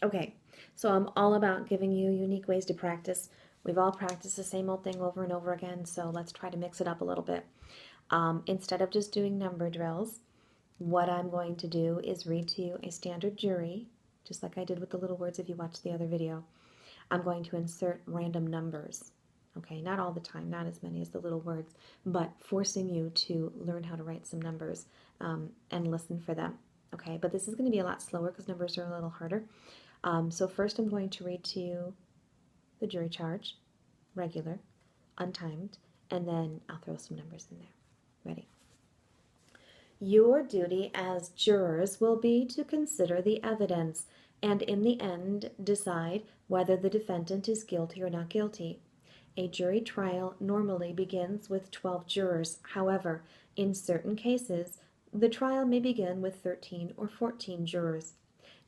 Okay, so I'm all about giving you unique ways to practice. We've all practiced the same old thing over and over again, so let's try to mix it up a little bit. Instead of just doing number drills, what I'm going to do is read to you a standard jury, just like I did with the little words if you watched the other video. I'm going to insert random numbers. Okay, not all the time, not as many as the little words, but forcing you to learn how to write some numbers and listen for them. Okay, but this is going to be a lot slower because numbers are a little harder. So first I'm going to read to you the jury charge, regular, untimed, and then I'll throw some numbers in there. Ready? Your duty as jurors will be to consider the evidence and in the end decide whether the defendant is guilty or not guilty. A jury trial normally begins with 12 jurors. However, in certain cases, the trial may begin with 13 or 14 jurors.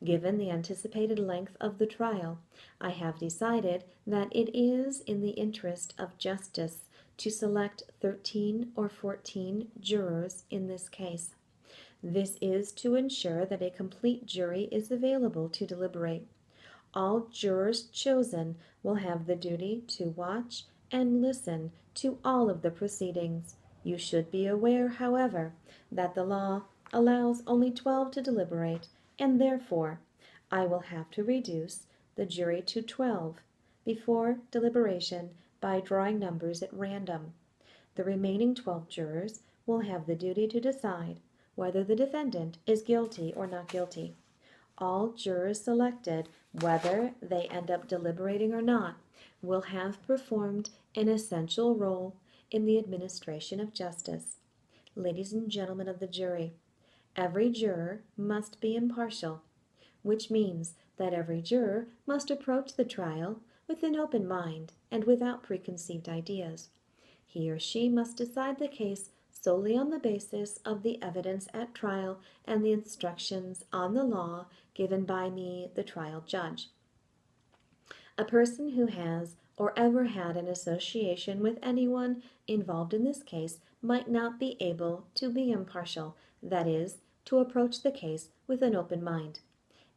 Given the anticipated length of the trial, I have decided that it is in the interest of justice to select 13 or 14 jurors in this case. This is to ensure that a complete jury is available to deliberate. All jurors chosen will have the duty to watch and listen to all of the proceedings. You should be aware, however, that the law allows only 12 to deliberate, and therefore I will have to reduce the jury to 12 before deliberation by drawing numbers at random. The remaining 12 jurors will have the duty to decide whether the defendant is guilty or not guilty. All jurors selected, whether they end up deliberating or not, will have performed an essential role in the administration of justice. Ladies and gentlemen of the jury, every juror must be impartial, which means that every juror must approach the trial with an open mind and without preconceived ideas. He or she must decide the case solely on the basis of the evidence at trial and the instructions on the law given by me, the trial judge. A person who has or ever had an association with anyone involved in this case might not be able to be impartial, that is, to approach the case with an open mind.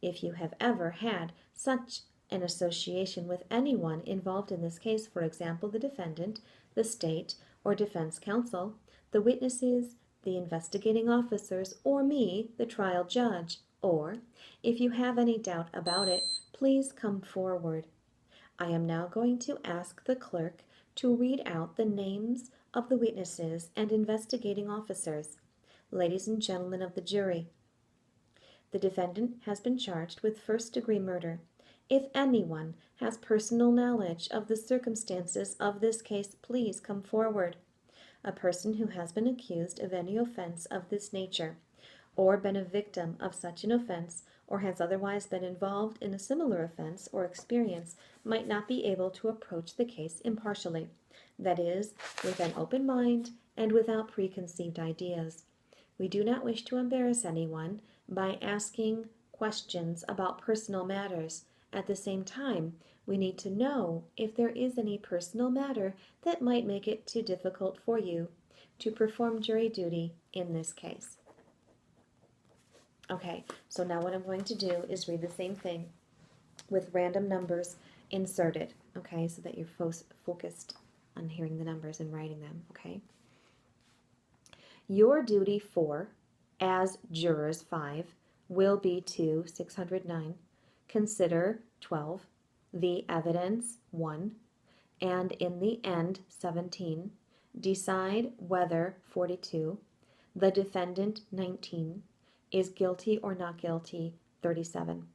If you have ever had such an association with anyone involved in this case, for example, the defendant, the state, or defense counsel, the witnesses, the investigating officers, or me, the trial judge, or if you have any doubt about it, please come forward. I am now going to ask the clerk to read out the names of the witnesses and investigating officers. Ladies and gentlemen of the jury, the defendant has been charged with first-degree murder. If anyone has personal knowledge of the circumstances of this case, please come forward. A person who has been accused of any offense of this nature, or been a victim of such an offense, or has otherwise been involved in a similar offense or experience, might not be able to approach the case impartially, that is, with an open mind and without preconceived ideas. We do not wish to embarrass anyone by asking questions about personal matters. At the same time, we need to know if there is any personal matter that might make it too difficult for you to perform jury duty in this case. Okay, so now what I'm going to do is read the same thing with random numbers inserted, okay, so that you're focused on hearing the numbers and writing them, okay? Your duty for, as jurors 5, will be to 609, consider 12, the evidence 1, and in the end 17, decide whether 42, the defendant 19, is guilty or not guilty 37.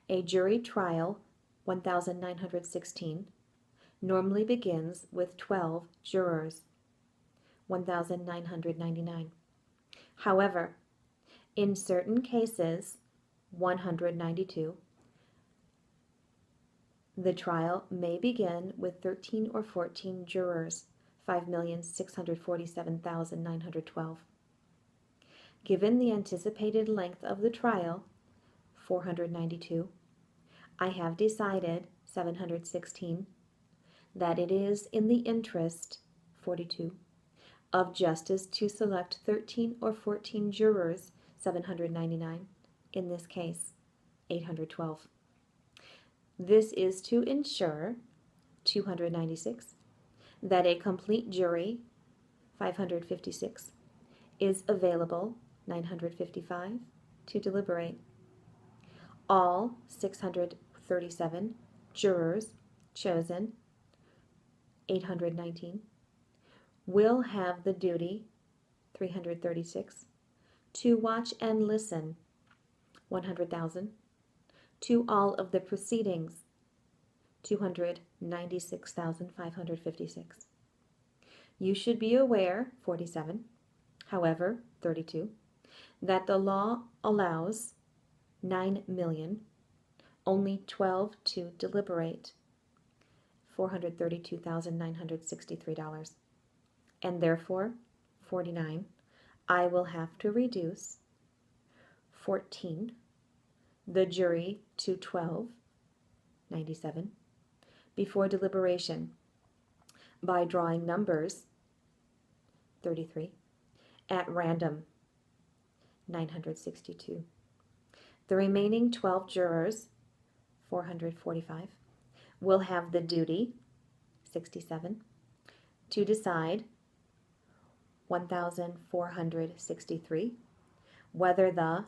A jury trial 1916 normally begins with 12 jurors 1999. However, in certain cases 192, the trial may begin with 13 or 14 jurors 5,647,912. Given the anticipated length of the trial 492, I have decided 716 that it is in the interest 42 of justice to select 13 or 14 jurors 799 in this case. 812. This is to ensure 296 that a complete jury 556 is available 955 to deliberate. All 637 jurors chosen 819 will have the duty 336 to watch and listen 100,000 to all of the proceedings 296,556. You should be aware 47, however 32, that the law allows 9 million, only 12 to deliberate, $432,963, and therefore 49, I will have to reduce 14, the jury to 12, 97, before deliberation by drawing numbers 33 at random 962. The remaining 12 jurors 445 will have the duty 67 to decide 1,463 whether the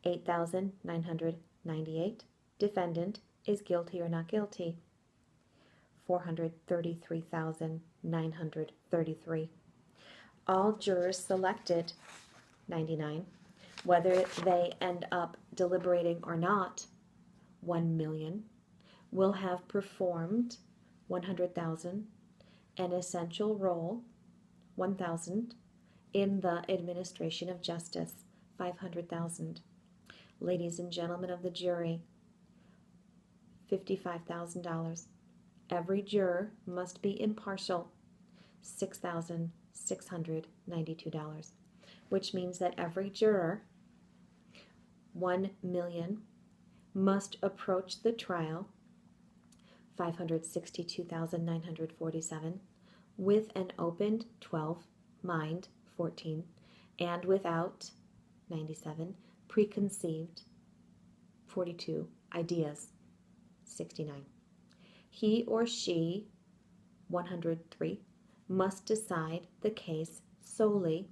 8,998 defendant is guilty or not guilty. 433,933. All jurors selected 99, whether they end up deliberating or not, 1 million, will have performed 100,000, an essential role, 1,000, in the administration of justice, 500,000. Ladies and gentlemen of the jury, $55,000. Every juror must be impartial, $6,692, which means that every juror, 1 million, must approach the trial, 562,947, with an opened 12, mind, 14, and without 97, preconceived 42, ideas 69. He or she 103 must decide the case solely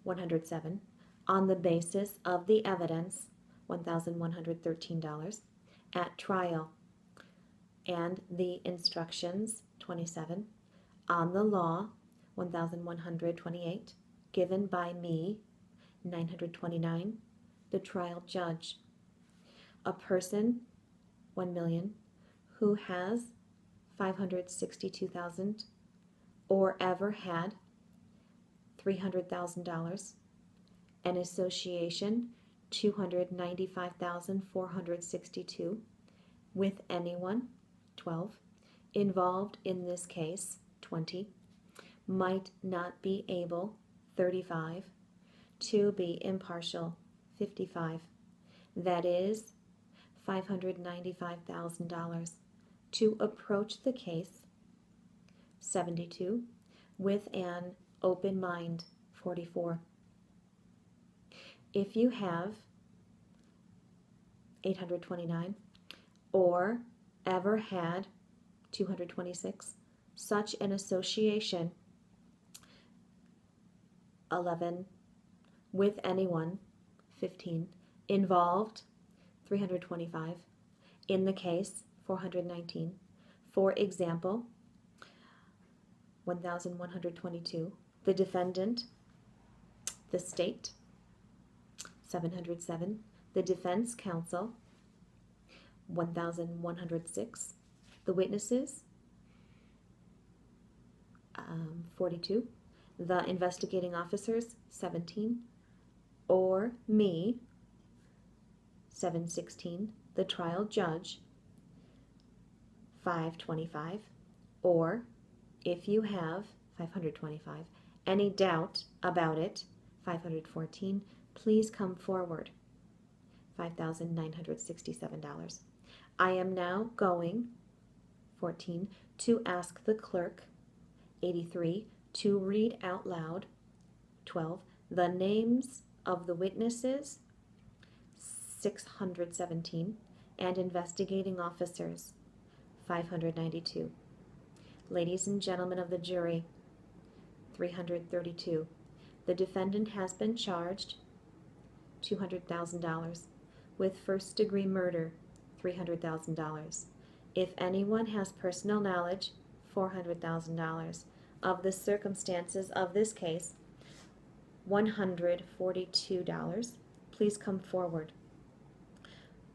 107 on the basis of the evidence $1,113 at trial and the instructions 27 on the law 1,128 given by me 929 the trial judge. A person 1 million who has 562,000 or ever had $300,000, an association 295,462 with anyone 12 involved in this case 20 might not be able 35 to be impartial 55, that is $595,000 to approach the case 72 with an open mind 44. If you have 829 or ever had 226, such an association 11 with anyone 15 involved 325 in the case 419. For example, 1,122 the defendant, the state 707 the defense counsel 1,106 the witnesses 42 the investigating officers 17 or me 716 the trial judge 525 or if you have 525 any doubt about it 514 please come forward $5,967. I am now going 14 to ask the clerk 83 to read out loud 12 the names of the witnesses 617, and investigating officers, 592. Ladies and gentlemen of the jury, 332. The defendant has been charged, $200,000, with first-degree murder, $300,000. If anyone has personal knowledge, $400,000. Of the circumstances of this case, $142. Please come forward.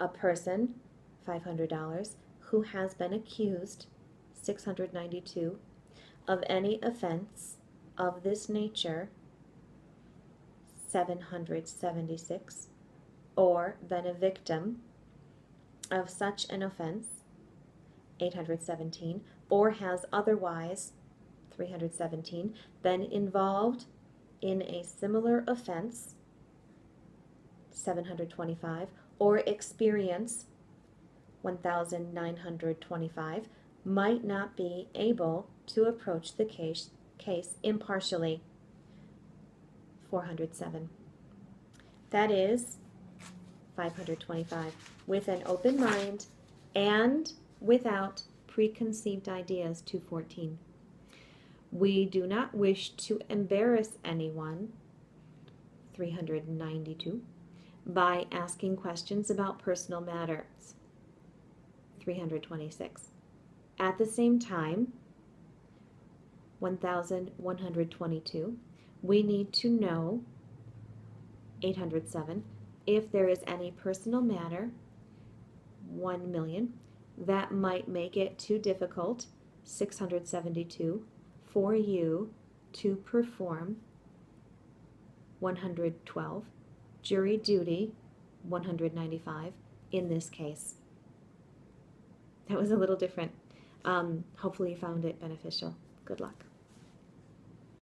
A person, $500, who has been accused, 692, of any offense of this nature, 776, or been a victim of such an offense, 817, or has otherwise, 317, been involved in a similar offense, 725, or experience, 1,925, might not be able to approach the case impartially, 407. That is 525, with an open mind and without preconceived ideas, 214. We do not wish to embarrass anyone, 392, by asking questions about personal matters, 326. At the same time, 1,122, we need to know, 807, if there is any personal matter, 1,000,000, that might make it too difficult, 672, for you to perform, 112, jury duty, 195, in this case. That was a little different. Hopefully you found it beneficial. Good luck.